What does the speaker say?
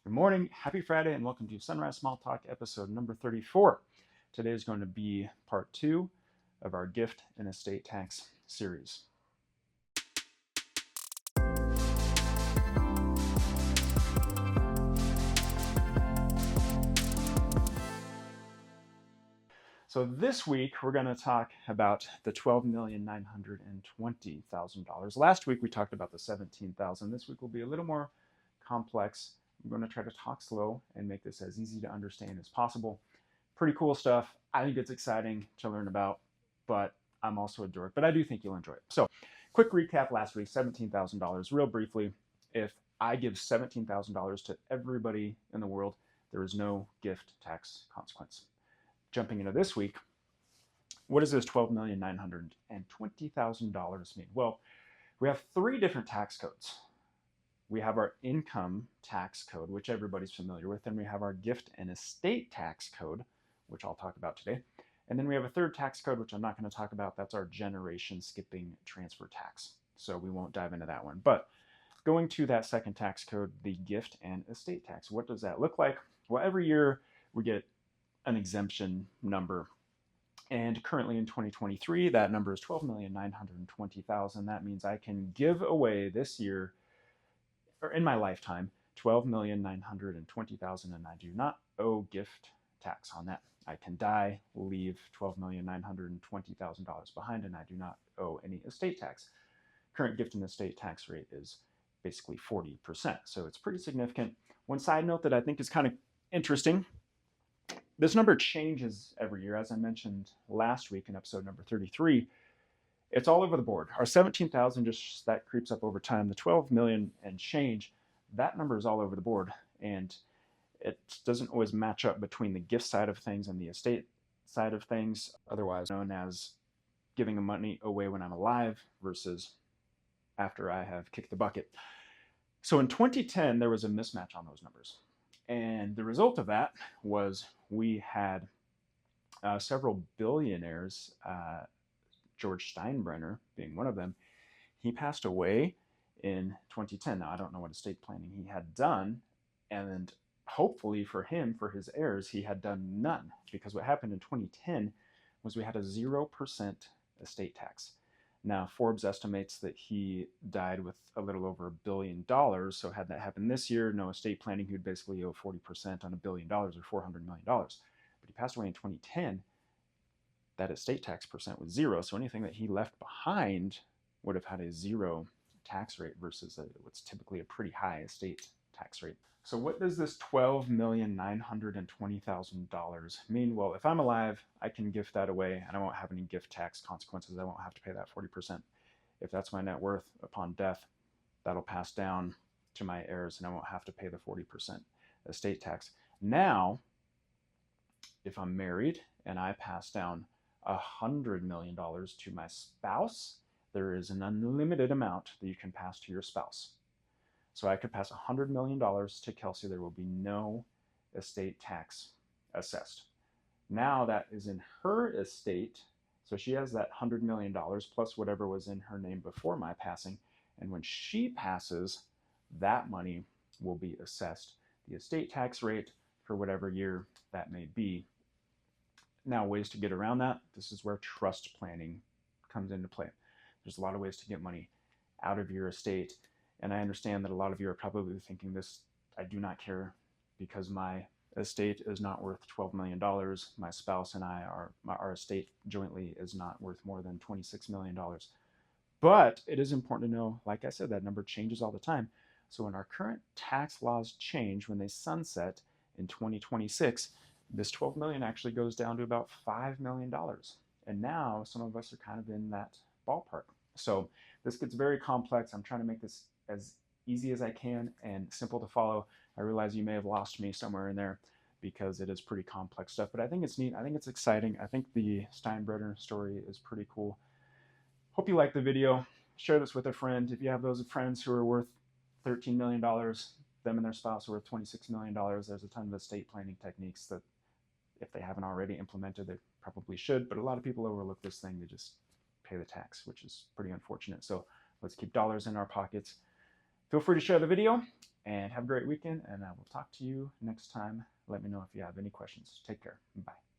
Good morning, happy Friday, and welcome to Sunrise Small Talk episode number 34. Today is going to be part 2 of our gift and estate tax series. So this week we're going to talk about the $12,920,000. Last week we talked about the $17,000. This week will be a little more complex. I'm going to try to talk slow and make this as easy to understand as possible. Pretty cool stuff. I think it's exciting to learn about, but I'm also a dork, but I do think you'll enjoy it. So quick recap last week, $17,000. Real briefly, if I give $17,000 to everybody in the world, there is no gift tax consequence. Jumping into this week, what does this $12,920,000 mean? Well, we have 3 different tax codes. We have our income tax code, which everybody's familiar with, and we have our gift and estate tax code, which I'll talk about today. And then we have a third tax code, which I'm not going to talk about. That's our generation skipping transfer tax. So we won't dive into that one. But going to that second tax code, the gift and estate tax, what does that look like? Well, every year we get an exemption number. And currently in 2023, that number is $12,920,000. That means I can give away this year, or in my lifetime, $12,920,000, and I do not owe gift tax on that. I can die, leave $12,920,000 behind, and I do not owe any estate tax. Current gift and estate tax rate is basically 40%, so it's pretty significant. One side note that I think is kind of interesting, this number changes every year. As I mentioned last week in episode number 33, it's all over the board. Our 17,000, just that creeps up over time. The 12 million and change, that number is all over the board. And it doesn't always match up between the gift side of things and the estate side of things, otherwise known as giving the money away when I'm alive versus after I have kicked the bucket. So in 2010, there was a mismatch on those numbers. And the result of that was we had several billionaires, George Steinbrenner being one of them. He passed away in 2010. Now, I don't know what estate planning he had done, and hopefully for him, for his heirs, he had done none, because what happened in 2010 was we had a 0% estate tax. Now, Forbes estimates that he died with a little over $1 billion. So had that happened this year, no estate planning, he would basically owe 40% on $1 billion or $400 million. But he passed away in 2010. That estate tax percent was 0. So anything that he left behind would have had a 0 tax rate versus what's typically a pretty high estate tax rate. So what does this $12,920,000 mean? Well, if I'm alive, I can gift that away and I won't have any gift tax consequences. I won't have to pay that 40%. If that's my net worth upon death, that'll pass down to my heirs and I won't have to pay the 40% estate tax. Now, if I'm married and I pass down $100 million to my spouse, there is an unlimited amount that you can pass to your spouse. So I could pass $100 million to Kelsey. There will be no estate tax assessed. Now that is in her estate. So she has that $100 million plus whatever was in her name before my passing. And when she passes, that money will be assessed the estate tax rate for whatever year that may be. Now, ways to get around that. This is where trust planning comes into play. There's a lot of ways to get money out of your estate. And I understand that a lot of you are probably thinking this, I do not care because my estate is not worth $12 million. My spouse and I, our estate jointly is not worth more than $26 million. But it is important to know, like I said, that number changes all the time. So when our current tax laws change, when they sunset in 2026, this 12 million actually goes down to about $5 million. And now some of us are kind of in that ballpark. So this gets very complex. I'm trying to make this as easy as I can and simple to follow. I realize you may have lost me somewhere in there because it is pretty complex stuff, but I think it's neat. I think it's exciting. I think the Steinbrenner story is pretty cool. Hope you like the video. Share this with a friend. If you have those friends who are worth $13 million, them and their spouse are worth $26 million, there's a ton of estate planning techniques that if they haven't already implemented, they probably should, but a lot of people overlook this thing. They just pay the tax, which is pretty unfortunate. So let's keep dollars in our pockets. Feel free to share the video. And have a great weekend, and I will talk to you next time. Let me know if you have any questions. Take care. Bye.